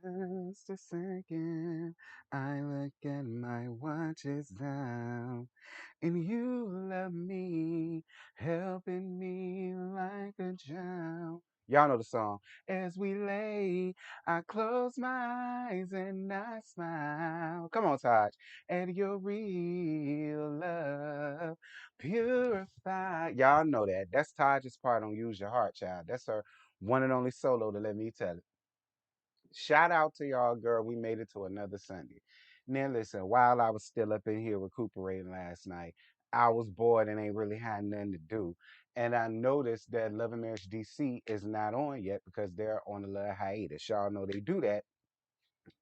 Just a second, I look at my watch is down, and you love me, helping me like a child. Y'all know the song. As we lay, I close my eyes and I smile. Come on, Taj. And your real love purify. Y'all know that. That's Taj's part on Use Your Heart, child. That's her one and only solo to let me tell it. Shout out to y'all, girl. We made it to another Sunday. Now, listen, while I was still up in here recuperating last night, I was bored and ain't really had nothing to do. And I noticed that Love and Marriage DC is not on yet because they're on a little hiatus. Y'all know they do that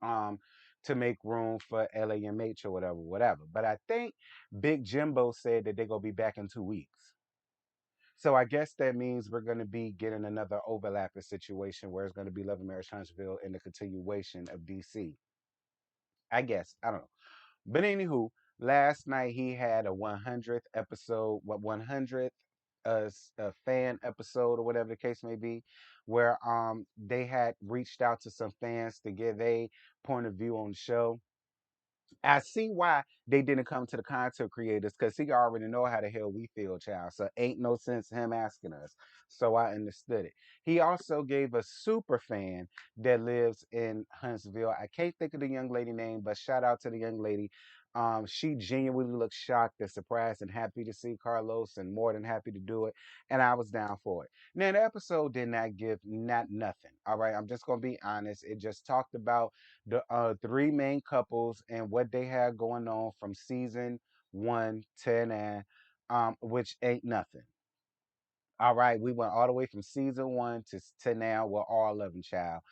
um, to make room for LAMH or whatever, whatever. But I think Big Jimbo said that they're going to be back in 2 weeks. So I guess that means we're going to be getting another overlapping situation where it's going to be Love and Marriage Huntsville in the continuation of DC. I guess. I don't know. But anywho, last night he had a 100th episode, what 100th a fan episode or whatever the case may be, where they had reached out to some fans to give a point of view on the show. I see why they didn't come to the content creators because he already know how the hell we feel, child. So ain't no sense him asking us. So I understood it. He also gave a super fan that lives in Huntsville. I can't think of the young lady name, but shout out to the young lady. She genuinely looked shocked and surprised and happy to see Carlos and more than happy to do it. And I was down for it. Now the episode did not give not nothing. All right. I'm just gonna be honest. It just talked about the three main couples and what they had going on from season one to now, which ain't nothing. All right, we went all the way from season one to now. We're all loving child.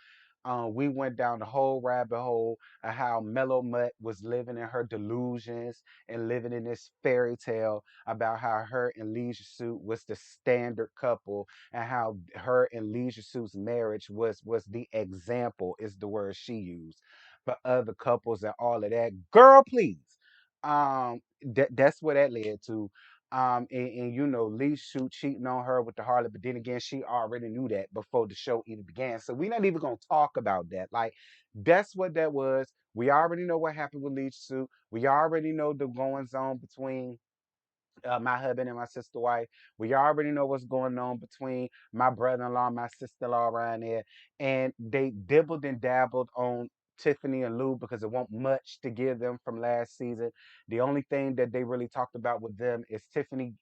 We went down the whole rabbit hole of how Mellow Mutt was living in her delusions and living in this fairy tale about how her and Leisure Suit was the standard couple and how her and Leisure Suit's marriage was the example is the word she used for other couples and all of that. Girl, please. That's what that led to. And you know, Lee Shoot cheating on her with the harlot, but then again, she already knew that before the show even began. So we're not even gonna talk about that. Like, that's what that was. We already know what happened with Lee Shoot. We already know the goings on between my husband and my sister wife. We already know what's going on between my brother-in-law and my sister-in-law around there. And they dibbled and dabbled on Tiffany and Lou because it wasn't much to give them from last season. The only thing that they really talked about with them is Tiffany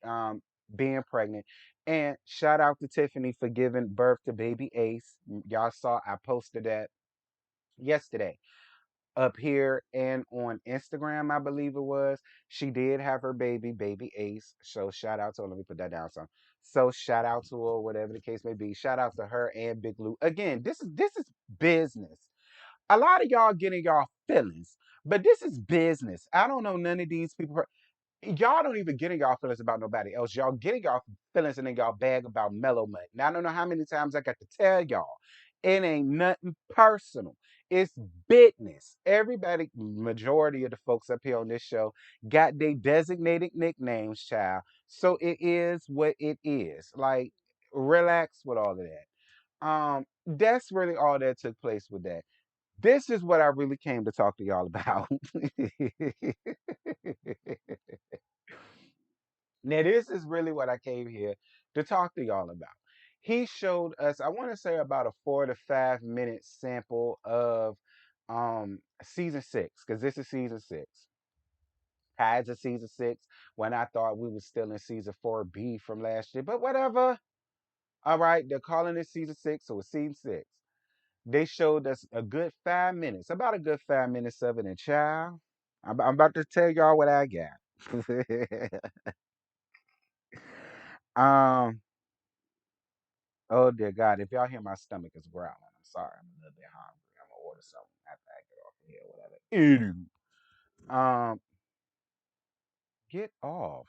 being pregnant. And shout out to Tiffany for giving birth to baby Ace. Y'all saw I posted that yesterday up here and on Instagram, I believe it was. She did have her baby Ace. So shout out to her. Let me put that down some. So shout out to her, whatever the case may be. Shout out to her and Big Lou. Again, this is business. A lot of y'all getting y'all feelings, but this is business. I don't know none of these people y'all don't even get in y'all feelings about nobody else. Y'all getting y'all feelings and then y'all bag about Mellow Mutt. Now I don't know how many times I got to tell y'all. It ain't nothing personal. It's business. Everybody, majority of the folks up here on this show got their designated nicknames, child. So it is what it is. Like, relax with all of that. That's really all that took place with that. This is what I really came to talk to y'all about. Now, this is really what I came here to talk to y'all about. He showed us, I want to say about a 4 to 5 minute sample of season six, because this is season six. Tied to season six when I thought we were still in season 4B from last year, but whatever. All right, they're calling it season six, so it's season six. They showed us a good 5 minutes, about a good 5 minutes of it, and child, I'm about to tell y'all what I got. um, Oh dear God, if y'all hear my stomach is growling, I'm sorry. I'm a little bit hungry. I'm gonna order something after I get off of here, whatever. Ew. Get off.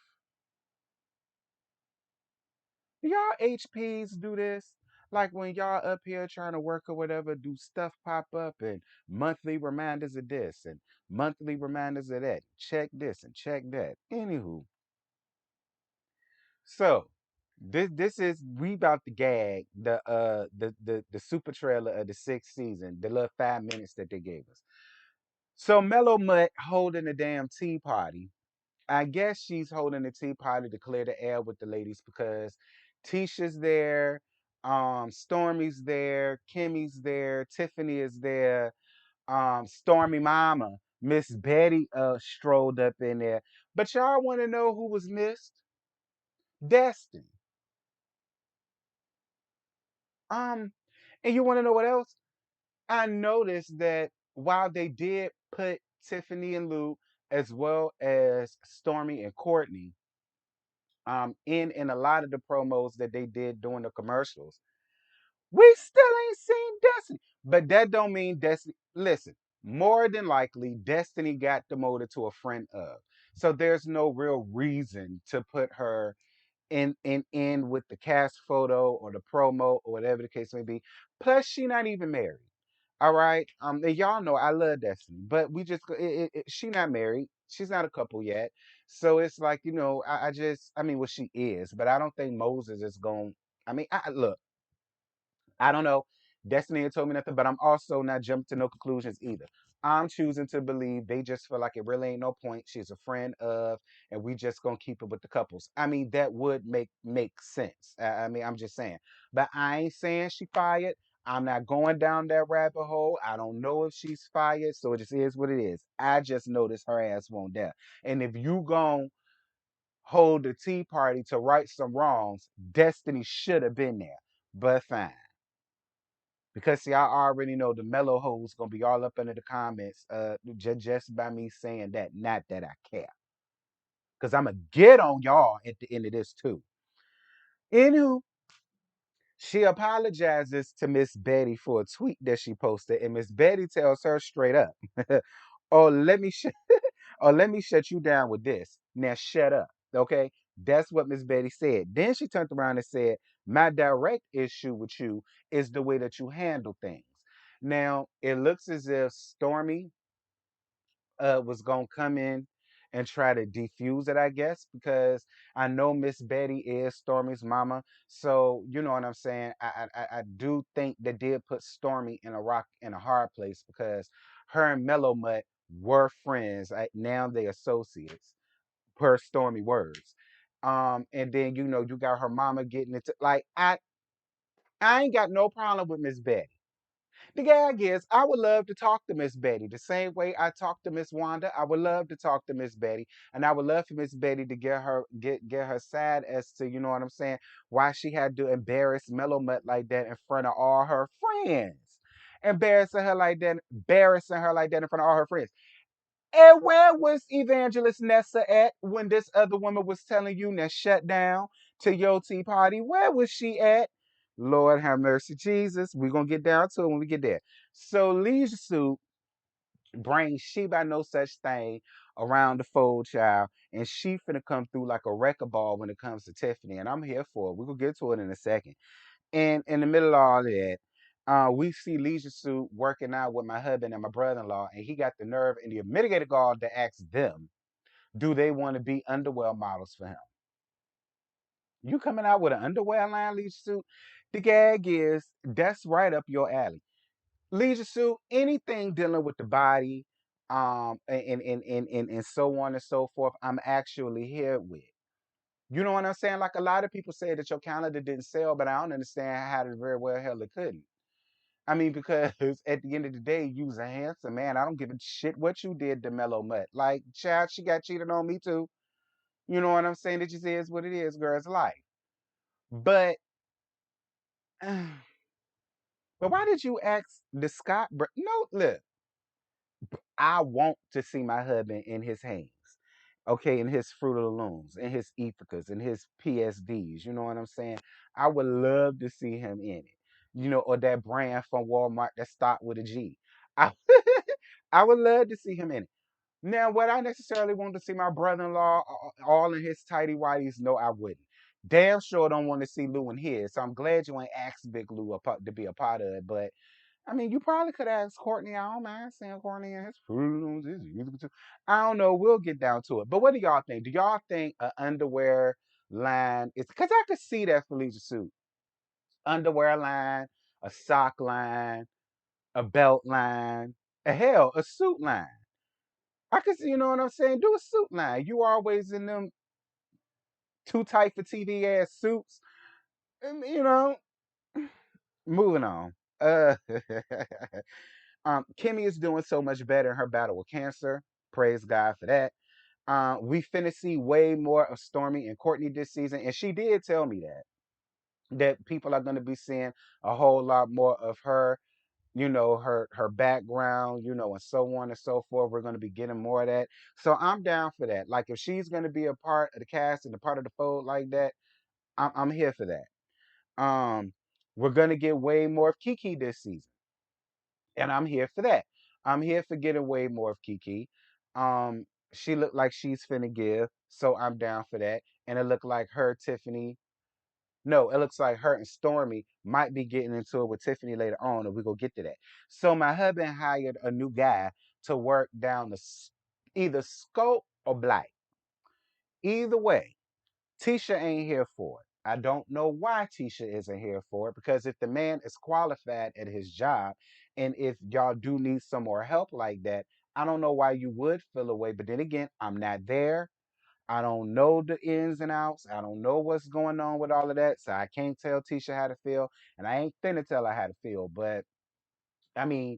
Y'all HPs do this? Like when y'all up here trying to work or whatever, do stuff pop up and monthly reminders of this and monthly reminders of that. Check this and check that. Anywho, so This is we about to gag the super trailer of the sixth season, the little 5 minutes that they gave us. So Mellow Mutt holding a damn tea party. I guess she's holding the tea party to clear the air with the ladies because Tisha's there, Stormy's there, Kimmy's there, Tiffany is there, Stormy Mama, Miss Betty strolled up in there. But y'all want to know who was missed? Destin. Um, and you want to know what else? I noticed that while they did put Tiffany and Lou as well as Stormy and Courtney in a lot of the promos that they did during the commercials, we still ain't seen Destiny. But that don't mean Destiny. Listen, more than likely, Destiny got demoted to a friend of. So there's no real reason to put her in with the cast photo or the promo or whatever the case may be. Plus, she not even married. All right. And y'all know I love Destiny, but we just she not married. She's not a couple yet. So it's like, I just I mean well she is, but I don't think Moses is going. I mean, look, I don't know. Destiny had told me nothing, but I'm also not jumping to no conclusions either. I'm choosing to believe they just feel like it really ain't no point. She's a friend of, and we just gonna keep it with the couples. I mean, that would make sense. I mean, I'm just saying, but I ain't saying she fired. I'm not going down that rabbit hole. I don't know if she's fired, so it just is what it is. I just noticed her ass won't there. And if you gon' hold the tea party to right some wrongs, Destiny should have been there. But fine. Because see, I already know the mellow hoes gonna be all up into the comments, just by me saying that. Not that I care, because I'ma get on y'all at the end of this too. Anywho, she apologizes to Miss Betty for a tweet that she posted, and Miss Betty tells her straight up, "Oh, let me shut you down with this. Now shut up, okay?" That's what Miss Betty said. Then she turned around and said, "My direct issue with you is the way that you handle things." Now it looks as if Stormy was gonna come in and try to defuse it, I guess, because I know Miss Betty is Stormy's mama. So you know what I'm saying. I do think they did put Stormy in a rock in a hard place because her and Mellow Mutt were friends. Now they associates, per Stormy words. And then you got her mama getting it like I ain't got no problem with Miss Betty. The gag is, I would love to talk to Miss Betty the same way I talk to Miss Wanda. I would love to talk to Miss Betty, and I would love for Miss Betty to get her side as to you know what I'm saying, why she had to embarrass Mellow Mutt like that in front of all her friends, embarrassing her like that in front of all her friends. And where was Evangelist Nessa at when this other woman was telling you to shut down to your tea party? Where was she at? Lord have mercy, Jesus. We're going to get down to it when we get there. So Leisure Suit brings She by No Such Thing around the fold, child. And she finna come through like a wrecking ball when it comes to Tiffany. And I'm here for it. We're going to get to it in a second. And in the middle of all of that, we see Leisure Suit working out with my husband and my brother-in-law, and he got the nerve and the mitigated gall to ask them, do they want to be underwear models for him? You coming out with an underwear line, Leisure Suit? The gag is that's right up your alley. Leisure Suit, anything dealing with the body, and so on and so forth, I'm actually here with. You know what I'm saying? Like a lot of people say that your calendar didn't sell, but I don't understand how the very well hell it couldn't. I mean, because at the end of the day, you was a handsome man. I don't give a shit what you did to Mellow Mutt. Like, child, she got cheated on me too. You know what I'm saying? It just is what it is, girl's life. But, but why did you ask the Scott? No, look, I want to see my husband in his hands. Okay, in his Fruit of the Looms, in his Ethicas, in his PSDs. You know what I'm saying? I would love to see him in it. Or that brand from Walmart that start with a G. I, I would love to see him in it. Now, would I necessarily want to see my brother-in-law all in his tidy whities? No, I wouldn't. Damn sure don't want to see Lou in his. So I'm glad you ain't asked Big Lou to be a part of it. But I mean, you probably could ask Courtney. I don't mind seeing Courtney and his fruit. I don't know. We'll get down to it. But what do y'all think? Do y'all think underwear line. It's because I could see that Felicia suit. Underwear line, a sock line, a belt line, a hell, a suit line. I could see, you know what I'm saying? Do a suit line. You always in them too tight for TV ass suits. You know, moving on. Uh, Kimmy is doing so much better in her battle with cancer. Praise God for that. We finna see way more of Stormy and Courtney this season, and she did tell me that people are gonna be seeing a whole lot more of her, her background, and so on and so forth. We're gonna be getting more of that. So I'm down for that. Like if she's gonna be a part of the cast and a part of the fold like that, I'm here for that. Um, we're gonna get way more of Kiki this season, and I'm here for that. I'm here for getting way more of Kiki. She looked like she's finna give, so I'm down for that. And it looked like her, Tiffany. No, it looks like her and Stormy might be getting into it with Tiffany later on, and we go get to that. So my husband hired a new guy to work down either Scope or Blight. Either way, Tisha ain't here for it. I don't know why Tisha isn't here for it because if the man is qualified at his job and if y'all do need some more help like that, I don't know why you would feel away. But then again, I'm not there. I don't know the ins and outs. I don't know what's going on with all of that. So I can't tell Tisha how to feel. And I ain't finna tell her how to feel. But I mean,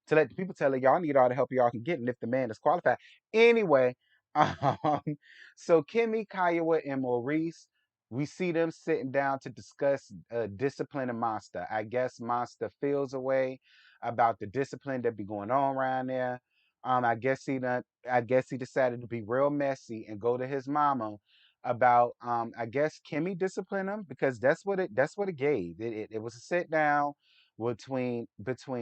to let the people tell her y'all need all the help y'all can get, and if the man is qualified. Anyway, um, so Kimmy, Kiowa, and Maurice, we see them sitting down to discuss discipline and Monster. I guess Monster feels a way about the discipline that be going on around there. I guess he decided to be real messy and go to his mama about I guess Kimmy disciplined him because that's what it gave. It was a sit down between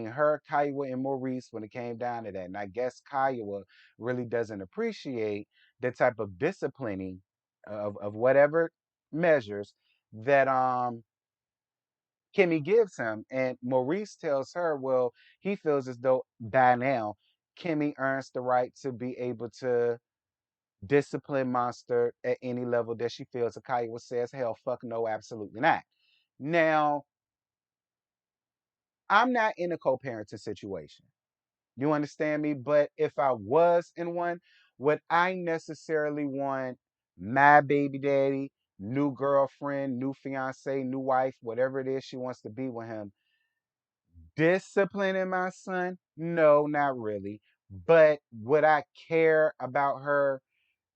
her, Kiowa, and Maurice when it came down to that. And I guess Kiowa really doesn't appreciate the type of disciplining of whatever measures that Kimmy gives him. And Maurice tells her, well, he feels as though by now Kimmy earns the right to be able to discipline Monster at any level that she feels. So Kiowa says, hell, fuck no, absolutely not. Now, I'm not in a co-parenting situation. You understand me? But if I was in one, would I necessarily want my baby daddy, new girlfriend, new fiance, new wife, whatever it is she wants to be with him, disciplining my son? No, not really. But would I care about her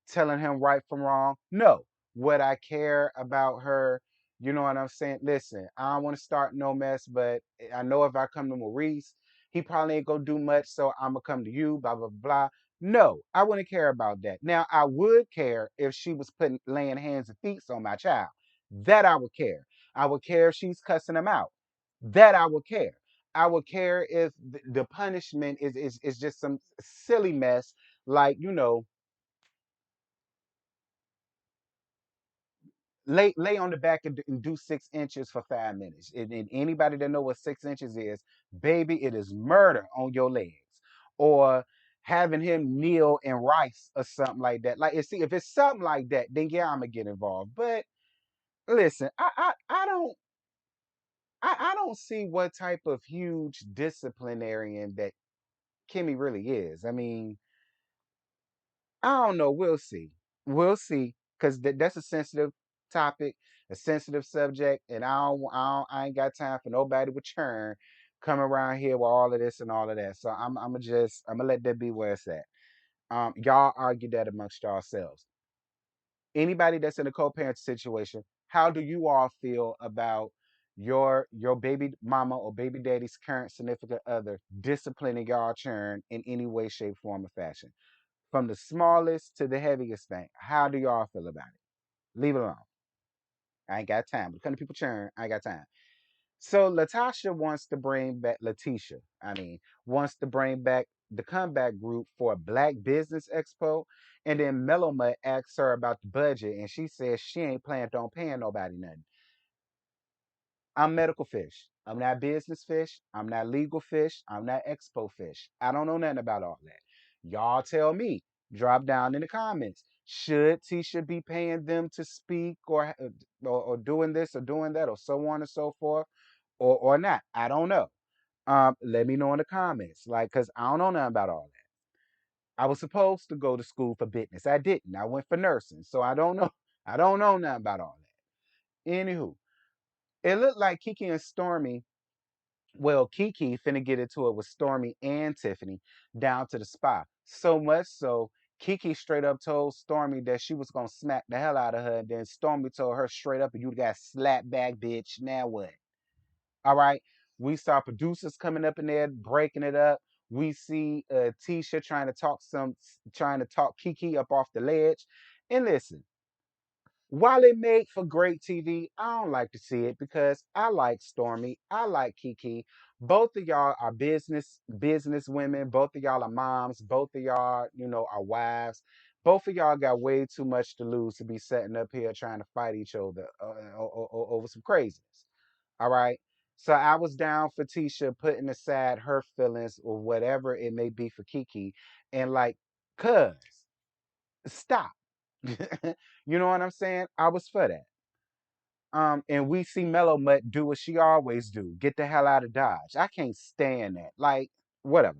telling him right from wrong? No. Would I care about her? You know what I'm saying? Listen, I don't want to start no mess, but I know if I come to Maurice, he probably ain't gonna do much, so I'm gonna come to you, blah blah blah. No, I wouldn't care about that. Now, I would care if she was putting laying hands and feet on my child. That I would care. I would care if she's cussing him out. That I would care. I would care if the punishment is just some silly mess, like lay on the back and do 6 inches for 5 minutes. And anybody that know what 6 inches is, baby, it is murder on your legs. Or having him kneel in rice or something like that. Like, see, if it's something like that, then yeah, I'm gonna get involved. But listen, I don't see what type of huge disciplinarian that Kimmy really is. I mean, I don't know. We'll see. We'll see. Because that's a sensitive topic, a sensitive subject, and I ain't got time for nobody with churn coming around here with all of this and all of that. So I'm gonna let that be where it's at. Y'all argue that amongst yourselves. Anybody that's in a co-parent situation, how do you all feel about your baby mama or baby daddy's current significant other disciplining y'all churn in any way, shape, form, or fashion? From the smallest to the heaviest thing. How do y'all feel about it? Leave it alone. I ain't got time. When it comes to people churn, I ain't got time. So Letitia, wants to bring back the comeback group for a Black Business Expo. And then Meloma asks her about the budget, and she says she ain't planning on paying nobody nothing. I'm medical fish. I'm not business fish. I'm not legal fish. I'm not expo fish. I don't know nothing about all that. Y'all tell me. Drop down in the comments. Should Tisha be paying them to speak or doing this or doing that or so on and so forth or not? I don't know. Let me know in the comments. Like, cause I don't know nothing about all that. I was supposed to go to school for business. I didn't. I went for nursing. So I don't know. I don't know nothing about all that. Anywho, it looked like Kiki and Stormy, well, Kiki finna get into it with Stormy and Tiffany down to the spa. So much so, Kiki straight up told Stormy that she was gonna smack the hell out of her, and then Stormy told her straight up, "You got slapped back, bitch. Now what?" All right. We saw producers coming up in there breaking it up. We see Tisha trying to talk Kiki up off the ledge. And listen, while it made for great TV, I don't like to see it because I like Stormy, I like Kiki. Both of y'all are business women. Both of y'all are moms. Both of y'all, are wives. Both of y'all got way too much to lose to be setting up here trying to fight each other over some craziness. All right. So I was down for Tisha putting aside her feelings or whatever it may be for Kiki and like, cuz, stop. You know what I'm saying? I was for that. And we see Mellow Mutt do what she always do. Get the hell out of Dodge. I can't stand that. Like, whatever.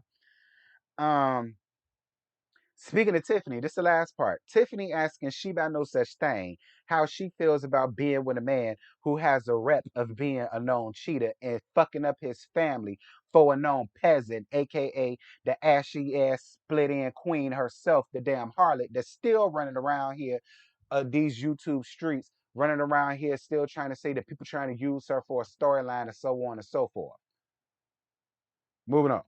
Um, Speaking of Tiffany, this is the last part. Tiffany asking she about no such thing, how she feels about being with a man who has a rep of being a known cheater and fucking up his family for a known peasant, aka the ashy ass split end queen herself, the damn harlot that's still running around here, these YouTube streets, running around here still trying to say that people trying to use her for a storyline and so on and so forth. Moving on.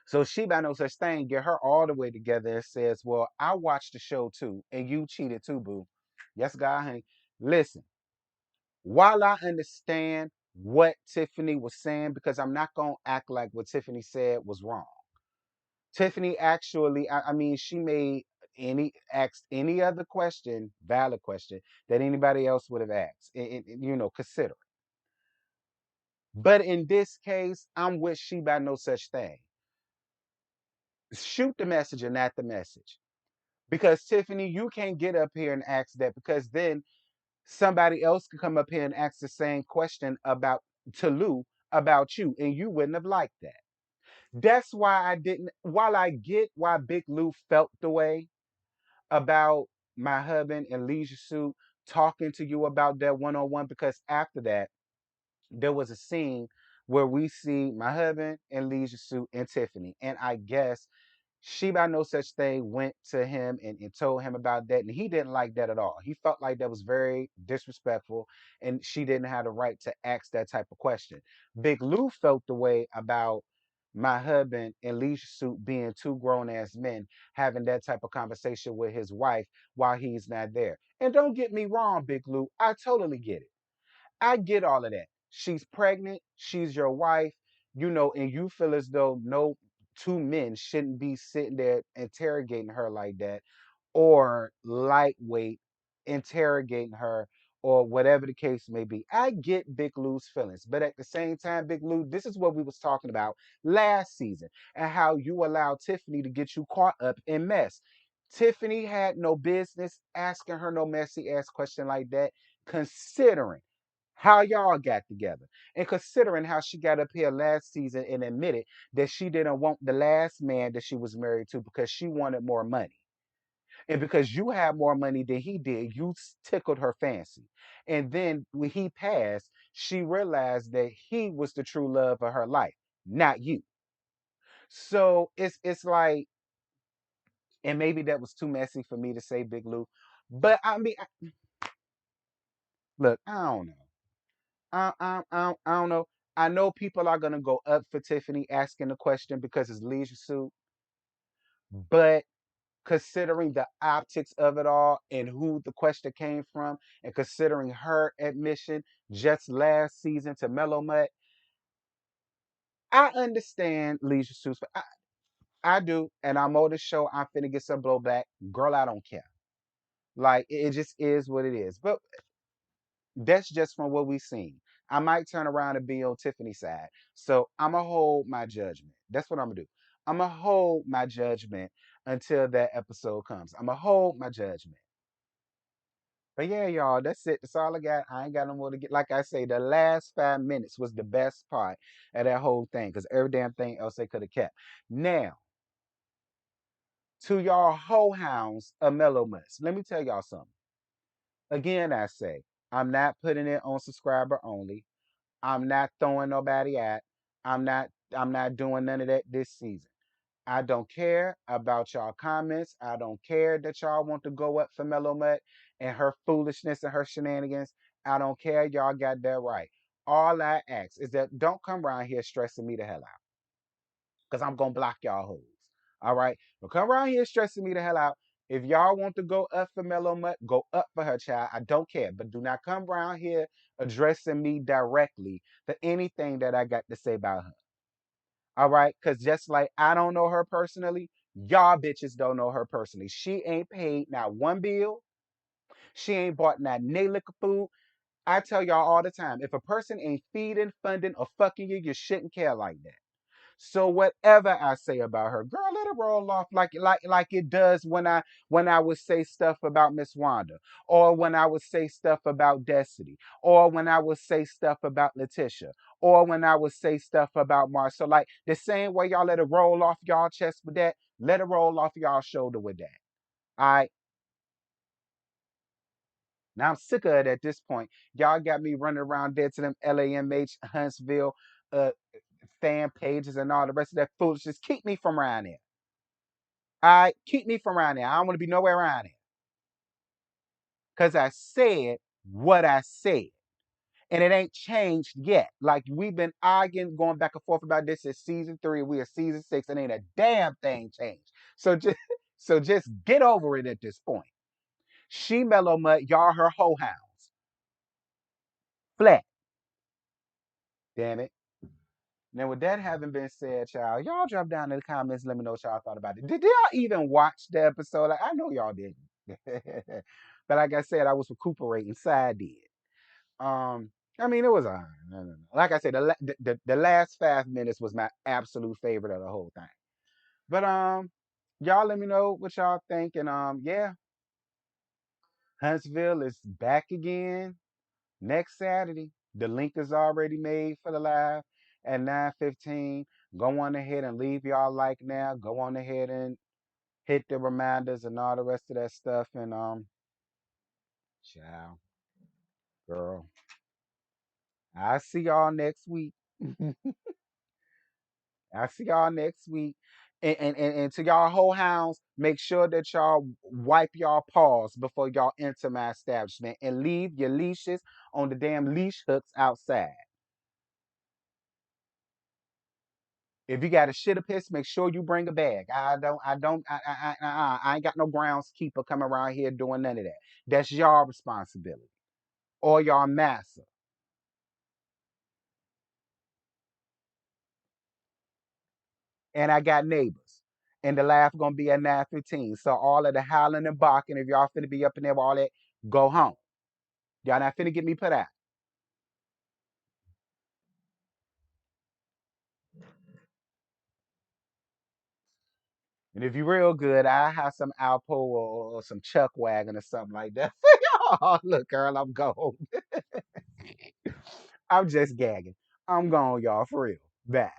So she by no such thing get her all the way together and says, "Well, I watched the show too, and you cheated too, boo." Yes, God, honey. Listen, while I understand what Tiffany was saying, because I'm not gonna act like what Tiffany said was wrong. Tiffany actually, I mean, she made asked any other question, valid question that anybody else would have asked, consider. But in this case, I'm with she by no such thing. Shoot the message and not the message. Because Tiffany, you can't get up here and ask that because then somebody else could come up here and ask the same question about to Lou about you, and you wouldn't have liked that. That's why I didn't. While I get why Big Lou felt the way about my husband and Leisure Suit talking to you about that one on one, because after that there was a scene where we see my husband and Leisure Suit and Tiffany, and I guess she by no such thing went to him and told him about that, and he didn't like that at all. He felt like that was very disrespectful, and she didn't have the right to ask that type of question. Big Lou felt the way about my husband and Leisure Suit being two grown ass men having that type of conversation with his wife while he's not there. And don't get me wrong, Big Lou, I totally get it. I get all of that. She's pregnant, she's your wife, and you feel as though no two men shouldn't be sitting there interrogating her like that, or lightweight interrogating her, or whatever the case may be. I get Big Lou's feelings, but at the same time, Big Lou, this is what we was talking about last season and how you allowed Tiffany to get you caught up in mess. Tiffany had no business asking her no messy ass question like that, considering how y'all got together. And considering how she got up here last season and admitted that she didn't want the last man that she was married to because she wanted more money. And because you had more money than he did, you tickled her fancy. And then when he passed, she realized that he was the true love of her life, not you. So it's like, and maybe that was too messy for me to say, Big Lou. But I mean, look, I don't know. I don't know. I know people are gonna go up for Tiffany asking the question because it's Leisure Suit, but considering the optics of it all and who the question came from, and considering her admission just last season to Mellow Mutt, I understand Leisure Suits, but I do, and I'm on the show. I'm finna get some blowback, girl. I don't care. Like it just is what it is. But that's just from what we've seen. I might turn around and be on Tiffany's side. So I'm going to hold my judgment. That's what I'm going to do. I'm going to hold my judgment until that episode comes. I'm going to hold my judgment. But yeah, y'all, that's it. That's all I got. I ain't got no more to get. Like I say, the last 5 minutes was the best part of that whole thing because every damn thing else they could have kept. Now, to y'all hoe hounds of Mellow Must, let me tell y'all something. Again, I say, I'm not putting it on subscriber only. I'm not throwing nobody at. I'm not doing none of that this season. I don't care about y'all comments. I don't care that y'all want to go up for Mellow Mutt and her foolishness and her shenanigans. I don't care. Y'all got that right. All I ask is that don't come around here stressing me the hell out. Because I'm going to block y'all hoes. All right? Don't come around here stressing me the hell out. If y'all want to go up for Mellow Mutt, go up for her, child. I don't care. But do not come around here addressing me directly for anything that I got to say about her. All right? Because just like I don't know her personally, y'all bitches don't know her personally. She ain't paid not one bill. She ain't bought not nay liquor food. I tell y'all all the time, if a person ain't feeding, funding, or fucking you, you shouldn't care like that. So whatever I say about her, girl, let it roll off like it does when I would say stuff about Miss Wanda, or when I would say stuff about Destiny, or when I would say stuff about Letitia, or when I would say stuff about Marcel. Like the same way y'all let it roll off y'all chest with that, let it roll off y'all shoulder with that. All right. Now I'm sick of it at this point. Y'all got me running around dead to them LAMH Huntsville uh fan pages and all the rest of that foolishness. Keep me from around there. All right, keep me from around there. I don't want to be nowhere around there. Because I said what I said. And it ain't changed yet. Like we've been arguing, going back and forth about this. It's season 3. We are season 6, and ain't a damn thing changed. So just so just get over it at this point. She Mellow Mutt, y'all her hoe hounds. Flat. Damn it. Now, with that having been said, y'all drop down in the comments. Let me know what y'all thought about it. Did y'all even watch the episode? Like, I know y'all didn't. But like I said, I was recuperating, so I did. I mean, it was no. Like I said, the last 5 minutes was my absolute favorite of the whole thing. But y'all let me know what y'all think, and yeah, Huntsville is back again next Saturday. The link is already made for the live at 9:15. Go on ahead and leave y'all like now. Go on ahead and hit the reminders and all the rest of that stuff. And ciao, girl. I'll see y'all next week. I'll see y'all next week. And to y'all whole hounds, make sure that y'all wipe y'all paws before y'all enter my establishment and leave your leashes on the damn leash hooks outside. If you got a shit or piss, make sure you bring a bag. I ain't got no groundskeeper coming around here doing none of that. That's y'all responsibility or y'all massa. And I got neighbors. And the laugh gonna be at 9:15. So all of the howling and barking, if y'all finna be up in there with all that, go home. Y'all not finna get me put out. And if you real good, I have some Alpo or some Chuck wagon or something like that. Oh, look, girl, I'm gone. I'm just gagging. I'm gone, y'all, for real. Bye.